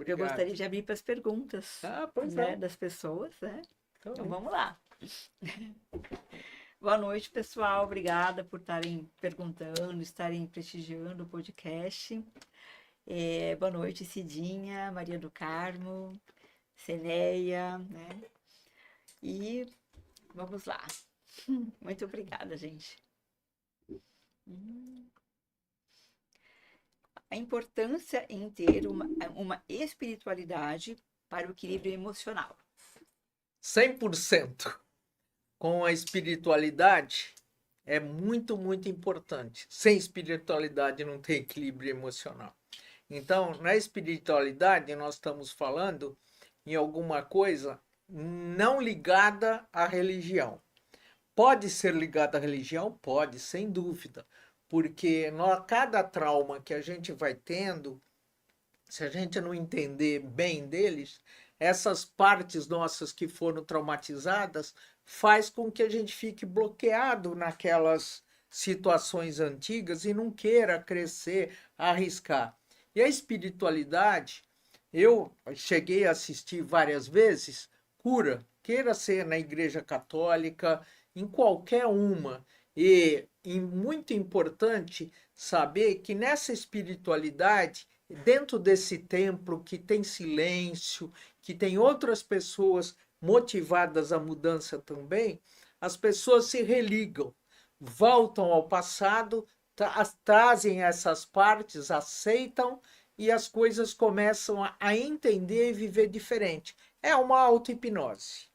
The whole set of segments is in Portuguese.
Eu gostaria de abrir para as perguntas, Pois né, não. das pessoas, né? Então, Então vamos lá. Boa noite, pessoal. Obrigada por estarem perguntando, estarem prestigiando o podcast. Boa noite, Cidinha, Maria do Carmo, Ceneia, né? E vamos lá. Muito obrigada, gente. A importância em ter uma espiritualidade para o equilíbrio emocional. 100% com a espiritualidade é muito, muito importante. Sem espiritualidade não tem equilíbrio emocional. Então, na espiritualidade, nós estamos falando em alguma coisa não ligada à religião. Pode ser ligada à religião? Pode, sem dúvida. Porque cada trauma que a gente vai tendo, se a gente não entender bem deles, essas partes nossas que foram traumatizadas faz com que a gente fique bloqueado naquelas situações antigas e não queira crescer, arriscar. E a espiritualidade, eu cheguei a assistir várias vezes, cura, queira ser na Igreja Católica, em qualquer uma. E muito importante saber que nessa espiritualidade, dentro desse templo que tem silêncio, que tem outras pessoas motivadas à mudança também, as pessoas se religam, voltam ao passado, trazem essas partes, aceitam e as coisas começam a entender e viver diferente. É uma auto-hipnose,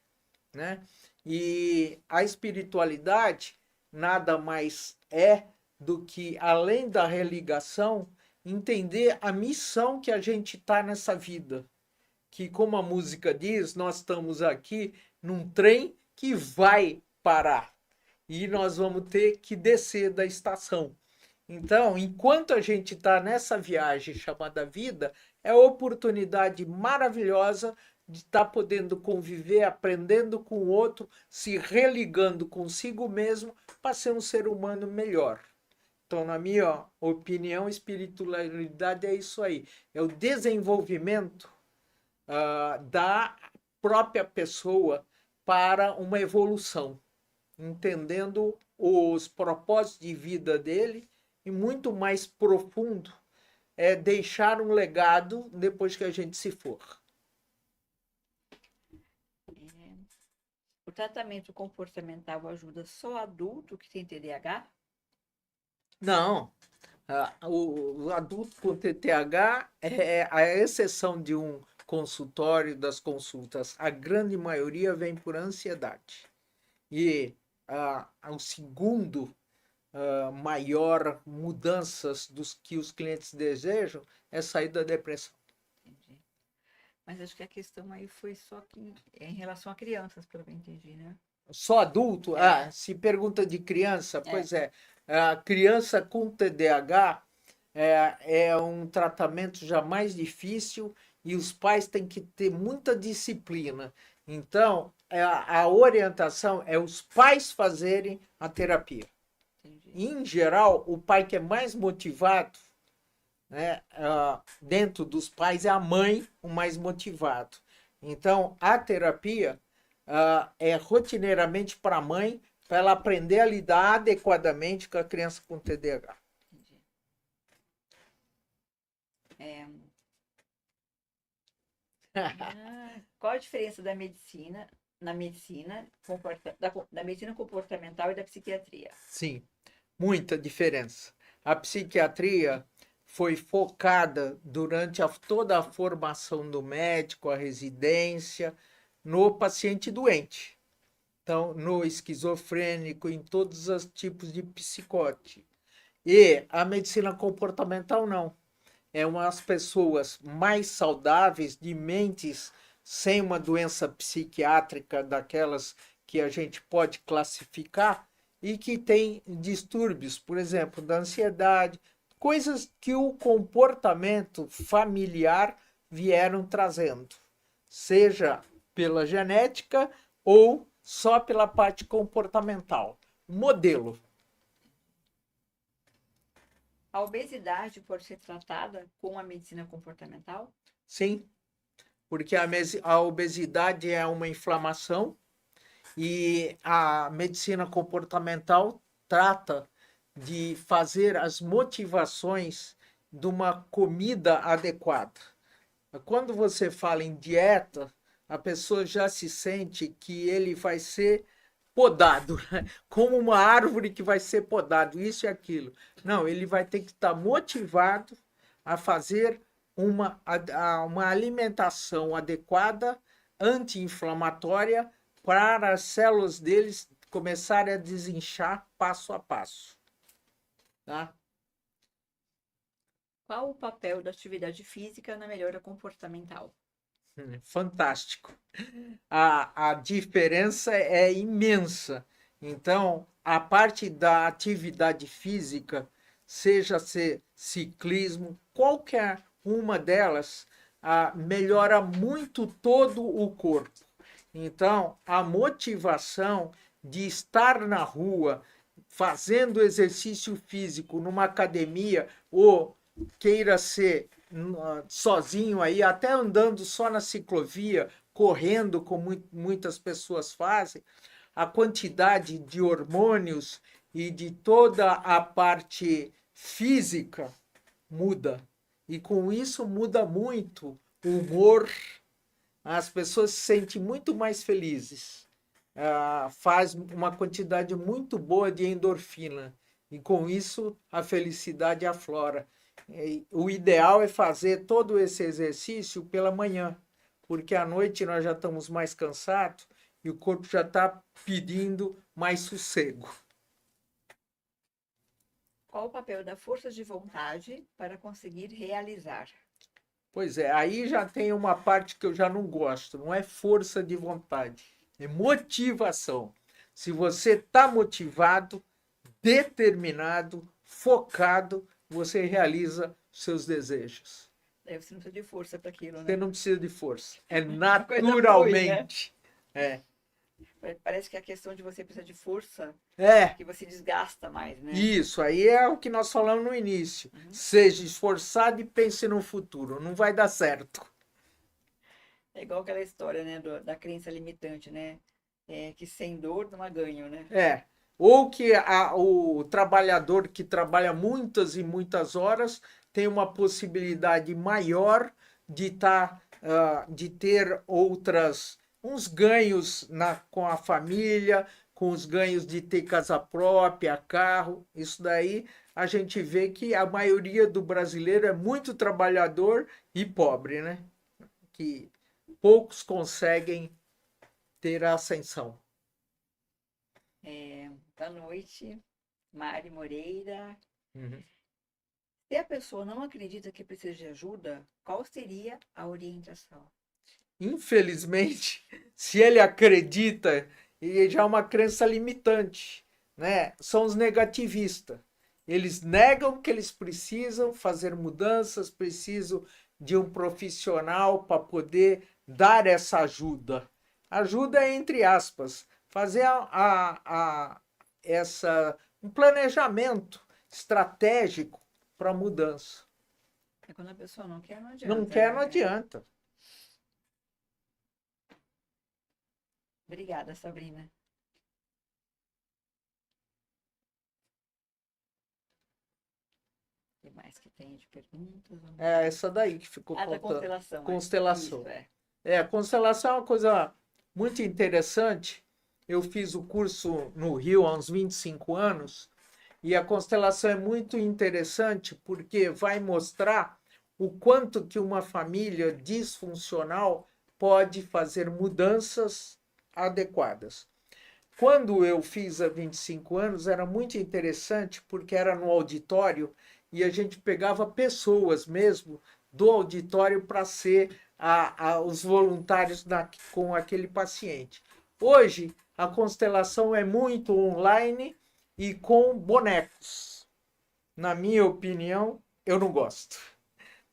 né? E a espiritualidade nada mais é do que, além da religação, entender a missão que a gente está nessa vida. Que, como a música diz, nós estamos aqui num trem que vai parar. E nós vamos ter que descer da estação. Então, enquanto a gente está nessa viagem chamada vida, é uma oportunidade maravilhosa de estar podendo conviver, aprendendo com o outro, se religando consigo mesmo para ser um ser humano melhor. Então, na minha opinião, espiritualidade é isso aí. É o desenvolvimento da própria pessoa para uma evolução, entendendo os propósitos de vida dele e muito mais profundo é deixar um legado depois que a gente se for. O tratamento comportamental ajuda só adulto que tem TDAH? Não. O adulto com TTH é a exceção de um consultório das consultas. A grande maioria vem por ansiedade. E o segundo maior mudanças dos que os clientes desejam é sair da depressão. Entendi. Mas acho que a questão aí foi só que em relação a crianças, pelo que eu entendi, né? Só adulto? Se pergunta de criança, pois é. A criança com TDAH é um tratamento já mais difícil e os pais têm que ter muita disciplina. Então, a orientação é os pais fazerem a terapia. Entendi. Em geral, o pai que é mais motivado, né, dentro dos pais, é a mãe o mais motivado. Então, a terapia é rotineiramente para a mãe, para ela aprender a lidar adequadamente com a criança com TDAH. Entendi. Qual a diferença da medicina, da medicina comportamental e da psiquiatria? Sim, muita diferença. A psiquiatria foi focada durante toda a formação do médico, a residência, no paciente doente. Então, no esquizofrênico, em todos os tipos de psicose. E a medicina comportamental não. É umas pessoas mais saudáveis, de mentes sem uma doença psiquiátrica daquelas que a gente pode classificar e que tem distúrbios, por exemplo, da ansiedade, coisas que o comportamento familiar vieram trazendo, seja pela genética ou só pela parte comportamental. Modelo. A obesidade pode ser tratada com a medicina comportamental? Sim, porque a obesidade é uma inflamação e a medicina comportamental trata de fazer as motivações de uma comida adequada. Quando você fala em dieta, a pessoa já se sente que ele vai ser podado, né? Como uma árvore que vai ser podado, isso e aquilo. Não, ele vai ter que estar motivado a fazer uma alimentação adequada, anti-inflamatória, para as células deles começarem a desinchar passo a passo. Tá? Qual o papel da atividade física na melhora comportamental? Fantástico. A diferença é imensa. Então, a parte da atividade física, seja ser ciclismo, qualquer uma delas, melhora muito todo o corpo. Então, a motivação de estar na rua, fazendo exercício físico numa academia, ou queira ser sozinho aí, até andando só na ciclovia, correndo, como muitas pessoas fazem, a quantidade de hormônios e de toda a parte física muda. E com isso muda muito o humor, as pessoas se sentem muito mais felizes. Faz uma quantidade muito boa de endorfina. E com isso a felicidade aflora. O ideal é fazer todo esse exercício pela manhã, porque à noite nós já estamos mais cansados e o corpo já está pedindo mais sossego. Qual o papel da força de vontade para conseguir realizar? Pois é, aí já tem uma parte que eu já não gosto, não é força de vontade, é motivação. Se você está motivado, determinado, focado, você realiza seus desejos. Daí você não precisa de força para aquilo, Você né? não precisa de força, é Coisa flui, né? naturalmente. É. Parece que a questão de você precisar de força, É, que você desgasta mais, né? isso aí é o que nós falamos no início. Seja esforçado e pense no futuro, não vai dar certo. É igual aquela história, né, da crença limitante, né? Que sem dor não há ganho, né? É. Ou que o trabalhador que trabalha muitas e muitas horas tem uma possibilidade maior de ter uns ganhos com a família, com os ganhos de ter casa própria, carro. Isso daí a gente vê que a maioria do brasileiro é muito trabalhador e pobre, né? Que poucos conseguem ter a ascensão. Boa noite, Mari Moreira. Uhum. Se a pessoa não acredita que precisa de ajuda, qual seria a orientação? Infelizmente, se ele acredita, e já é uma crença limitante, né? São os negativistas. Eles negam que eles precisam fazer mudanças, precisam de um profissional para poder dar essa ajuda. Ajuda entre aspas, fazer um planejamento estratégico para a mudança. É quando a pessoa não quer, não adianta. Não quer, não né? adianta. Obrigada, Sabrina. O que mais que tem de perguntas? É essa daí que ficou Da faltando. constelação. Constelação. Isso, a constelação é uma coisa muito interessante. Eu fiz o curso no Rio há uns 25 anos e a constelação é muito interessante porque vai mostrar o quanto que uma família disfuncional pode fazer mudanças adequadas. Quando eu fiz há 25 anos, era muito interessante porque era no auditório e a gente pegava pessoas mesmo do auditório para ser os voluntários com aquele paciente. Hoje, a constelação é muito online e com bonecos. Na minha opinião, eu não gosto.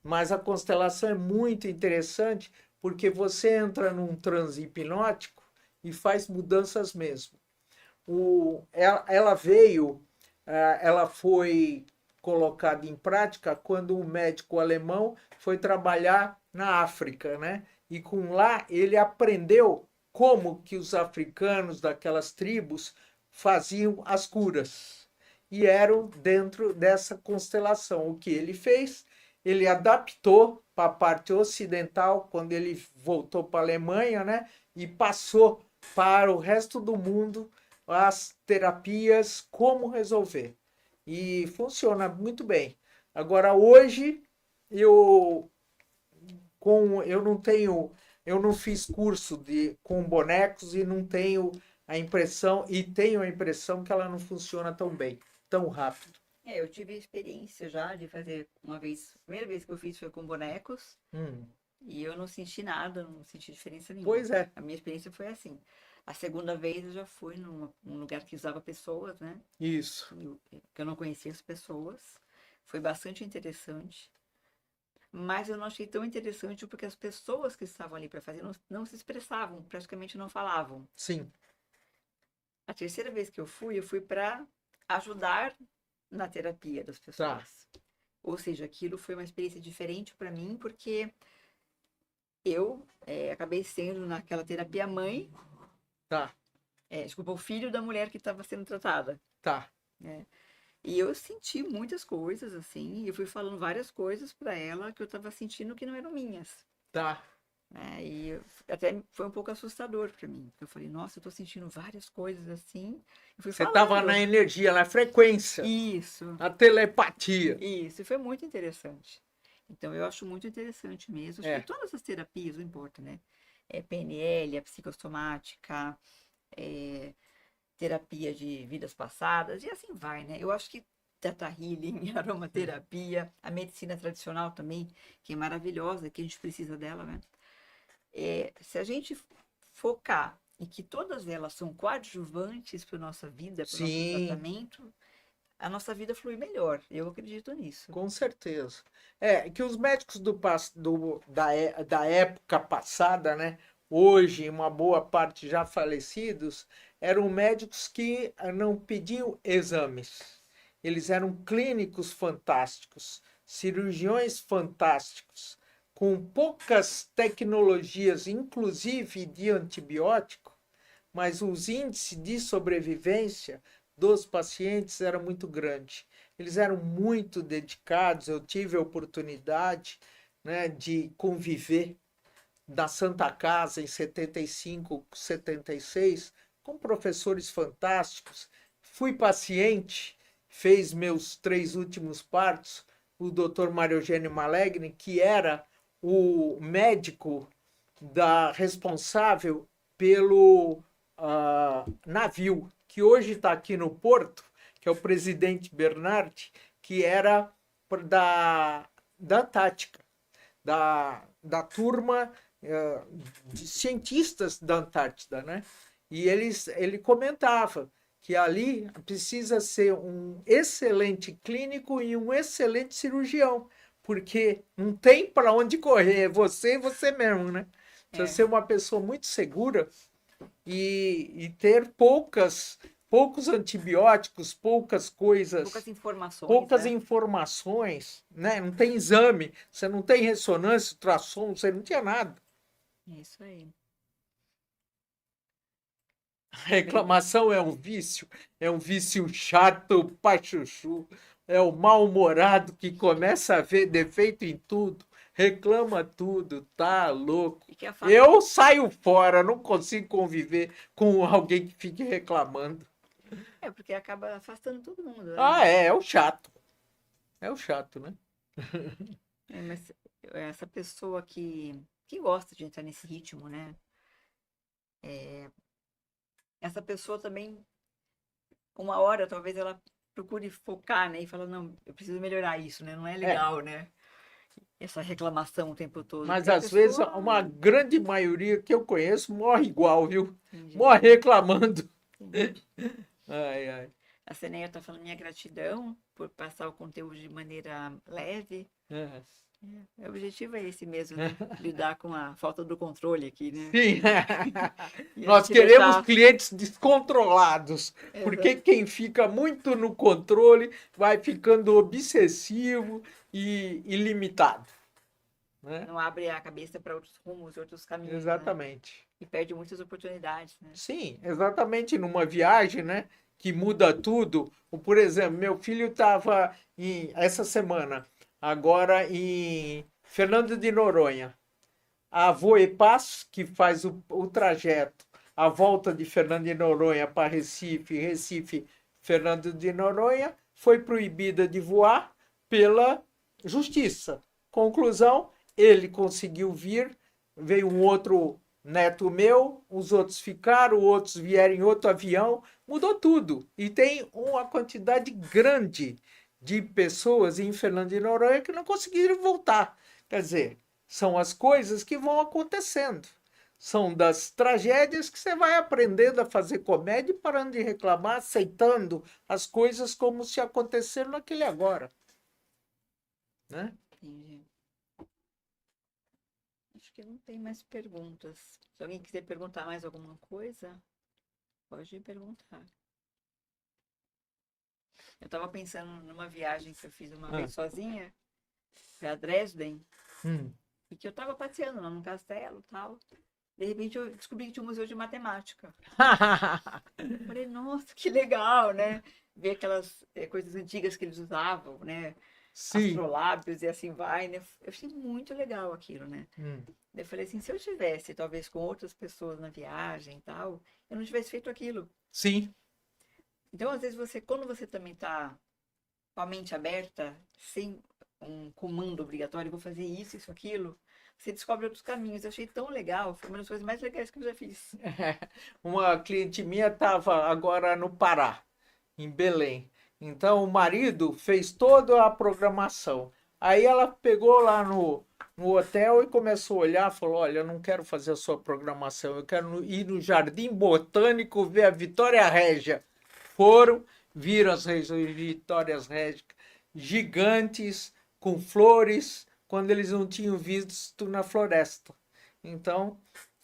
Mas a constelação é muito interessante porque você entra num transe hipnótico e faz mudanças mesmo. Ela veio, ela foi colocado em prática quando um médico alemão foi trabalhar na África, né? E com lá ele aprendeu como que os africanos daquelas tribos faziam as curas. E eram dentro dessa constelação. O que ele fez? Ele adaptou para a parte ocidental, quando ele voltou para a Alemanha, né? E passou para o resto do mundo as terapias, como resolver. E funciona muito bem. Agora, hoje, eu eu não fiz curso com bonecos e não tenho a impressão, e tenho a impressão que ela não funciona tão bem, tão rápido. Eu tive experiência já de fazer uma vez, a primeira vez que eu fiz foi com bonecos, e eu não senti nada, não senti diferença nenhuma. Pois é. A minha experiência foi assim. A segunda vez eu já fui num lugar que usava pessoas, né? Isso. Que eu não conhecia as pessoas. Foi bastante interessante. Mas eu não achei tão interessante porque as pessoas que estavam ali para fazer não se expressavam, praticamente não falavam. Sim. A terceira vez que eu fui para ajudar na terapia das pessoas. Tá. Ou seja, aquilo foi uma experiência diferente para mim, porque eu acabei sendo naquela terapia mãe. Tá. Desculpa, o filho da mulher que estava sendo tratada. Tá. E eu senti muitas coisas, assim, e eu fui falando várias coisas para ela que eu estava sentindo que não eram minhas. Tá. E até foi um pouco assustador para mim. Eu falei, nossa, eu tô sentindo várias coisas assim. Você estava na energia, na frequência. Isso. Na telepatia. Isso, e foi muito interessante. Então, eu acho muito interessante mesmo. Acho que todas as terapias, não importa, né? PNL, a psicossomática, terapia de vidas passadas, e assim vai, né? Eu acho que Theta Healing, aromaterapia, a medicina tradicional também, que é maravilhosa, que a gente precisa dela, né? Se a gente focar em que todas elas são coadjuvantes para a nossa vida, para o nosso tratamento, a nossa vida flui melhor. Eu acredito nisso. Com certeza. Que os médicos da época passada, né? Hoje, uma boa parte já falecidos, eram médicos que não pediam exames. Eles eram clínicos fantásticos, cirurgiões fantásticos, com poucas tecnologias, inclusive de antibiótico, mas os índices de sobrevivência dos pacientes era muito grande. Eles eram muito dedicados. Eu tive a oportunidade, né, de conviver na Santa Casa em 75, 76, com professores fantásticos. Fui paciente, fez meus 3 últimos partos, o Dr. Mário Eugênio Malegni, que era o médico responsável pelo navio, que hoje está aqui no Porto, que é o presidente Bernardi, que era da Antártica, da turma de cientistas da Antártida, né? E ele comentava que ali precisa ser um excelente clínico e um excelente cirurgião, porque não tem para onde correr, é você e você mesmo, né? Precisa ser uma pessoa muito segura e ter poucos antibióticos, poucas coisas. Poucas informações, né? Não tem exame, você não tem ressonância, ultrassom, você não tinha nada. É isso aí. A reclamação é um vício chato, pachuchu, é o mal-humorado que começa a ver defeito em tudo, reclama tudo, tá louco. Eu saio fora, não consigo conviver com alguém que fique reclamando. Porque acaba afastando todo mundo. Né? É o chato. É o chato, né? Mas essa pessoa que gosta de entrar nesse ritmo, né? Essa pessoa também, uma hora, talvez ela procure focar, né? E fala, não, eu preciso melhorar isso, né? Não é legal, né? Essa reclamação o tempo todo. Mas às vezes uma grande maioria que eu conheço morre igual, viu? Entendi. Morre reclamando. Ai, ai. A Seneia está falando minha gratidão por passar o conteúdo de maneira leve. O objetivo é esse mesmo, né? Lidar com a falta do controle aqui, né? Sim. E a Nós gente queremos deixar... clientes descontrolados, porque quem fica muito no controle vai ficando obsessivo e ilimitado, né? Não abre a cabeça para outros rumos, outros caminhos, né? Exatamente. E perde muitas oportunidades, né? Sim, exatamente numa viagem, né? Que muda tudo. Por exemplo, meu filho estava essa semana, agora em Fernando de Noronha. A Voepaz, que faz o trajeto, a volta de Fernando de Noronha para Recife, Recife, Fernando de Noronha, foi proibida de voar pela Justiça. Conclusão, ele conseguiu vir, veio um outro neto meu, os outros ficaram, outros vieram em outro avião, mudou tudo. E tem uma quantidade grande de pessoas em Fernando de Noronha que não conseguiram voltar. Quer dizer, são as coisas que vão acontecendo. São das tragédias que você vai aprendendo a fazer comédia e parando de reclamar, aceitando as coisas como se aconteceram naquele agora. Né? Entendi. Acho que não tem mais perguntas. Se alguém quiser perguntar mais alguma coisa, pode perguntar. Eu estava pensando numa viagem que eu fiz uma vez sozinha para Dresden, e que eu estava passeando lá num castelo e tal. De repente eu descobri que tinha um museu de matemática. Eu falei, nossa, que legal, né? Ver aquelas coisas antigas que eles usavam, né? Sim. Astrolábios e assim vai, né? Eu achei muito legal aquilo, né? Eu falei assim, se eu tivesse, talvez com outras pessoas na viagem e tal, eu não tivesse feito aquilo. Sim. Então, às vezes, quando você também está com a mente aberta, sem um comando obrigatório, vou fazer isso, aquilo, você descobre outros caminhos. Eu achei tão legal, foi uma das coisas mais legais que eu já fiz. Uma cliente minha estava agora no Pará, em Belém. Então o marido fez toda a programação. Aí ela pegou lá no hotel e começou a olhar, falou: olha, eu não quero fazer a sua programação, eu quero ir no Jardim Botânico ver a Vitória Régia. Foram, viram as Vitórias Régias gigantes, com flores, quando eles não tinham visto na floresta. Então,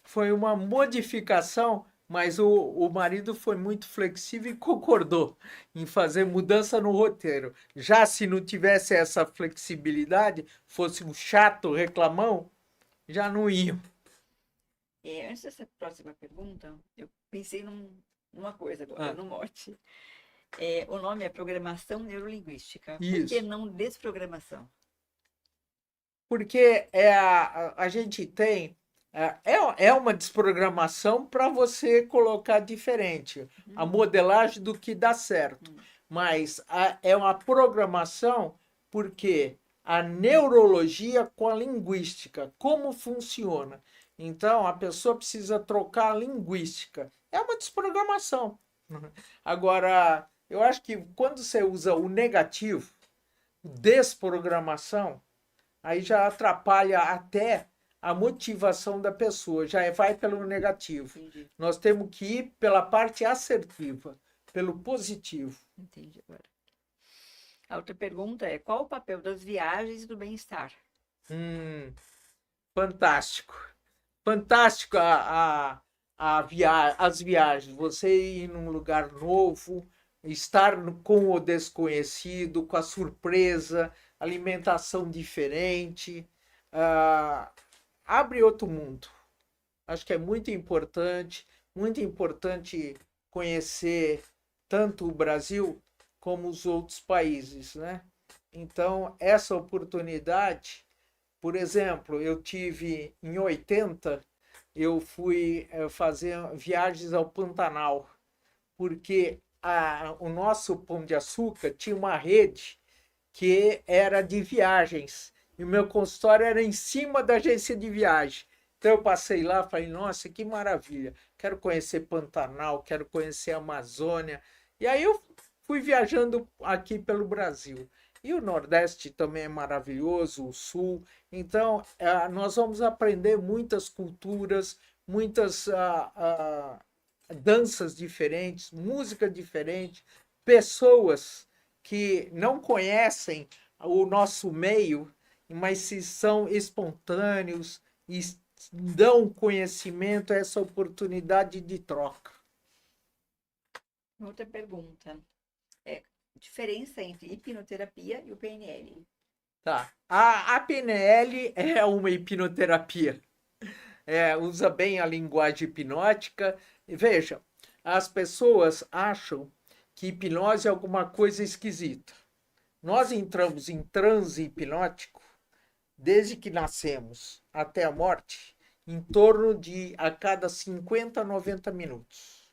foi uma modificação, mas o marido foi muito flexível e concordou em fazer mudança no roteiro. Já se não tivesse essa flexibilidade, fosse um chato reclamão, já não iam. Antes dessa próxima pergunta, eu pensei numa coisa agora, no mote. O nome é Programação Neurolinguística. Por que Isso. não desprogramação? Porque a gente tem. É uma desprogramação para você colocar diferente. A modelagem do que dá certo. Mas é uma programação porque a neurologia com a linguística, como funciona. Então, a pessoa precisa trocar a linguística. É uma desprogramação. Agora, eu acho que quando você usa o negativo, desprogramação, aí já atrapalha até a motivação da pessoa, já vai pelo negativo. Entendi. Nós temos que ir pela parte assertiva, pelo positivo. Entendi agora. A outra pergunta é: qual o papel das viagens e do bem-estar? Fantástico. Fantástico as viagens. Você ir num lugar novo, estar com o desconhecido, com a surpresa, alimentação diferente. Abre outro mundo. Acho que é muito importante conhecer tanto o Brasil como os outros países, né? Então, essa oportunidade, por exemplo, eu tive em 80, eu fui fazer viagens ao Pantanal, porque o nosso Pão de Açúcar tinha uma rede que era de viagens. E o meu consultório era em cima da agência de viagem. Então eu passei lá e falei, nossa, que maravilha. Quero conhecer Pantanal, quero conhecer a Amazônia. E aí eu fui viajando aqui pelo Brasil. E o Nordeste também é maravilhoso, o Sul. Então, nós vamos aprender muitas culturas, muitas danças diferentes, música diferente, pessoas que não conhecem o nosso meio mas se são espontâneos e dão conhecimento, essa oportunidade de troca. Outra pergunta. Diferença entre hipnoterapia e o PNL? Tá. A PNL é uma hipnoterapia. Usa bem a linguagem hipnótica. E veja, as pessoas acham que hipnose é alguma coisa esquisita. Nós entramos em transe hipnótico desde que nascemos até a morte, em torno de a cada 50 a 90 minutos.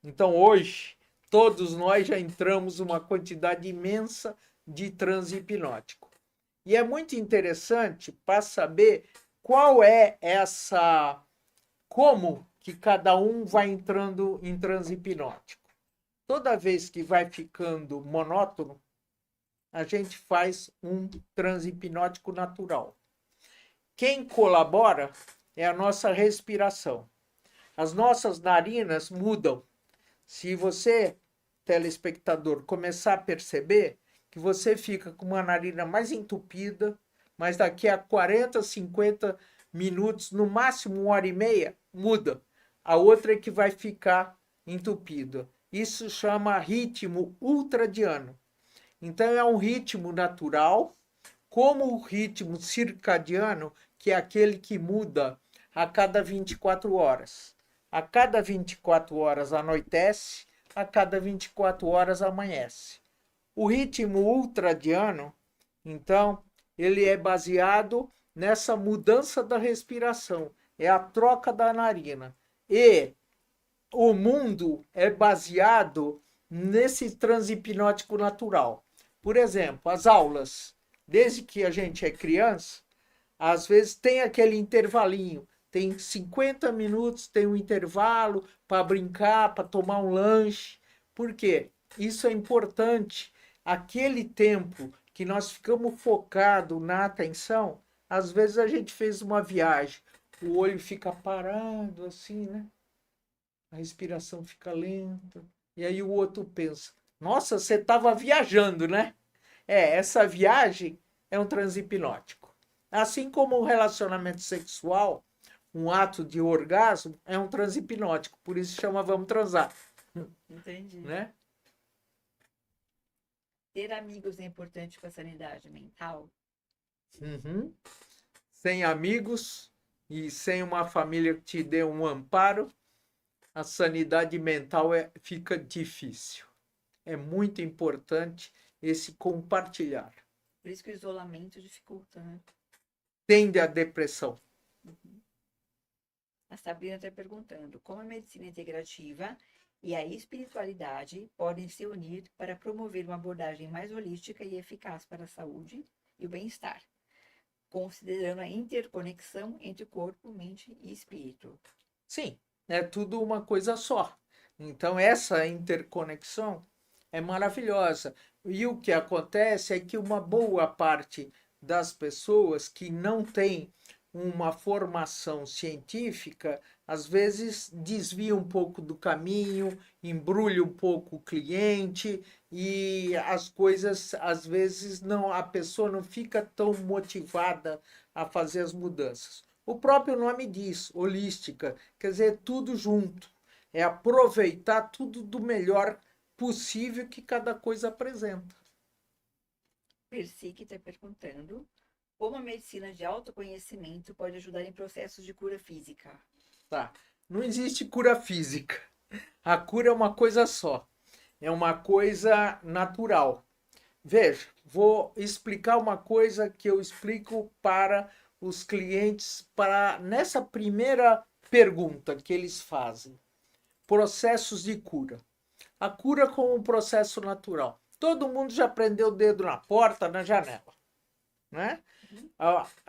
Então, hoje, todos nós já entramos uma quantidade imensa de transe hipnótico. E é muito interessante para saber qual é como que cada um vai entrando em transe hipnótico. Toda vez que vai ficando monótono, a gente faz um transe hipnótico natural. Quem colabora é a nossa respiração. As nossas narinas mudam. Se você, telespectador, começar a perceber que você fica com uma narina mais entupida, mas daqui a 40, 50 minutos, no máximo 1h30, muda. A outra é que vai ficar entupida. Isso chama ritmo ultradiano. Então é um ritmo natural, como o ritmo circadiano, que é aquele que muda a cada 24 horas. A cada 24 horas anoitece, a cada 24 horas amanhece. O ritmo ultradiano, então, ele é baseado nessa mudança da respiração, é a troca da narina. E o mundo é baseado nesse transe hipnótico natural. Por exemplo, as aulas, desde que a gente é criança, às vezes tem aquele intervalinho, tem 50 minutos, tem um intervalo para brincar, para tomar um lanche. Por quê? Isso é importante. Aquele tempo que nós ficamos focados na atenção, às vezes a gente fez uma viagem, o olho fica parado assim, né? A respiração fica lenta. E aí o outro pensa, nossa, você estava viajando, né? Essa viagem é um transe hipnótico. Assim como o relacionamento sexual, um ato de orgasmo, é um transe hipnótico. Por isso chama vamos transar. Entendi. Né? Ter amigos é importante para a sanidade mental? Uhum. Sem amigos e sem uma família que te dê um amparo, a sanidade mental fica difícil. É muito importante esse compartilhar. Por isso que o isolamento dificulta, né? Tende à depressão. A Sabrina está perguntando como a medicina integrativa e a espiritualidade podem se unir para promover uma abordagem mais holística e eficaz para a saúde e o bem-estar, considerando a interconexão entre corpo, mente e espírito. Sim, é tudo uma coisa só. Então, essa interconexão é maravilhosa. E o que acontece é que uma boa parte das pessoas que não tem uma formação científica, às vezes desvia um pouco do caminho, embrulha um pouco o cliente e as coisas, às vezes, não, a pessoa não fica tão motivada a fazer as mudanças. O próprio nome diz, holística, quer dizer, tudo junto. É aproveitar tudo do melhor possível que cada coisa apresenta. Percy que está perguntando como a medicina de autoconhecimento pode ajudar em processos de cura física. Tá. Não existe cura física. A cura é uma coisa só. É uma coisa natural. Veja, vou explicar uma coisa que eu explico para os clientes nessa primeira pergunta que eles fazem. Processos de cura. A cura como um processo natural. Todo mundo já prendeu o dedo na porta, na janela. Né?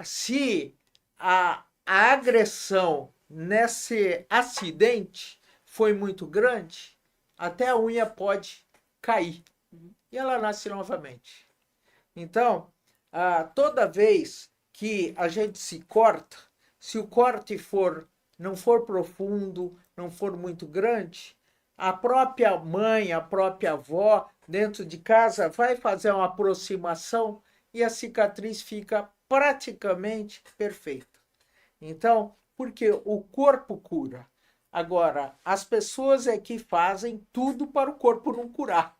Se a agressão nesse acidente foi muito grande, até a unha pode cair. E ela nasce novamente. Então, toda vez que a gente se corta, se o corte não for profundo, não for muito grande, a própria mãe, a própria avó, dentro de casa, vai fazer uma aproximação e a cicatriz fica praticamente perfeita. Então, porque o corpo cura. Agora, as pessoas é que fazem tudo para o corpo não curar.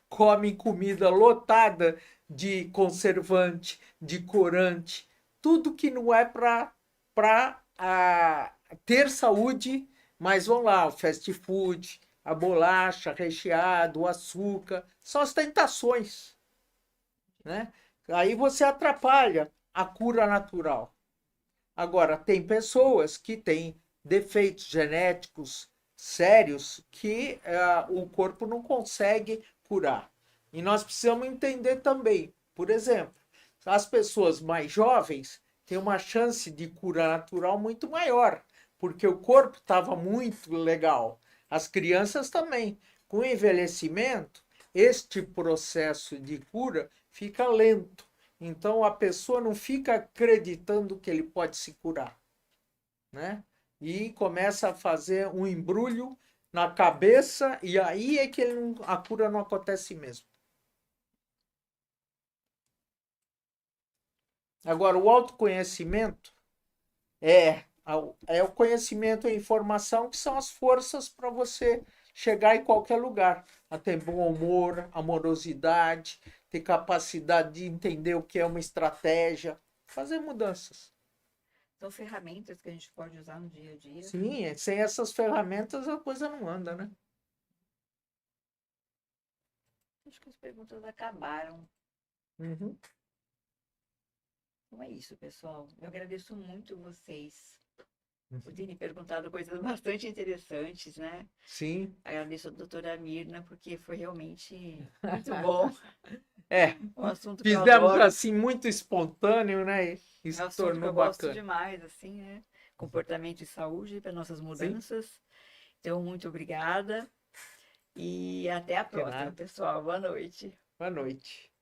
Comem comida lotada de conservante, de corante, tudo que não é para ter saúde, mas vão lá, o fast food, a bolacha recheado, o açúcar, são as tentações, né? Aí você atrapalha a cura natural. Agora, tem pessoas que têm defeitos genéticos sérios que o corpo não consegue curar. E nós precisamos entender também, por exemplo, as pessoas mais jovens têm uma chance de cura natural muito maior, porque o corpo estava muito legal. As crianças também. Com o envelhecimento, este processo de cura fica lento. Então a pessoa não fica acreditando que ele pode se curar, né? E começa a fazer um embrulho na cabeça e aí é que a cura não acontece mesmo. Agora, o autoconhecimento é o conhecimento e a informação que são as forças para você chegar em qualquer lugar. A ter bom humor, amorosidade, ter capacidade de entender o que é uma estratégia, fazer mudanças. São ferramentas que a gente pode usar no dia a dia. Sim, sem essas ferramentas a coisa não anda, né? Acho que as perguntas acabaram. Uhum. Então é isso, pessoal. Eu agradeço muito vocês por terem perguntado coisas bastante interessantes, né? Sim. Agradeço a doutora Mirna, porque foi realmente muito bom. Um assunto que eu Fizemos adoro. assim muito espontâneo, né? E É um se assunto que tornou eu gosto bacana. demais, assim, né? Comportamento e saúde para nossas Sim, mudanças. Então, muito obrigada. E até a de próxima, nada. pessoal. Boa noite. Boa noite.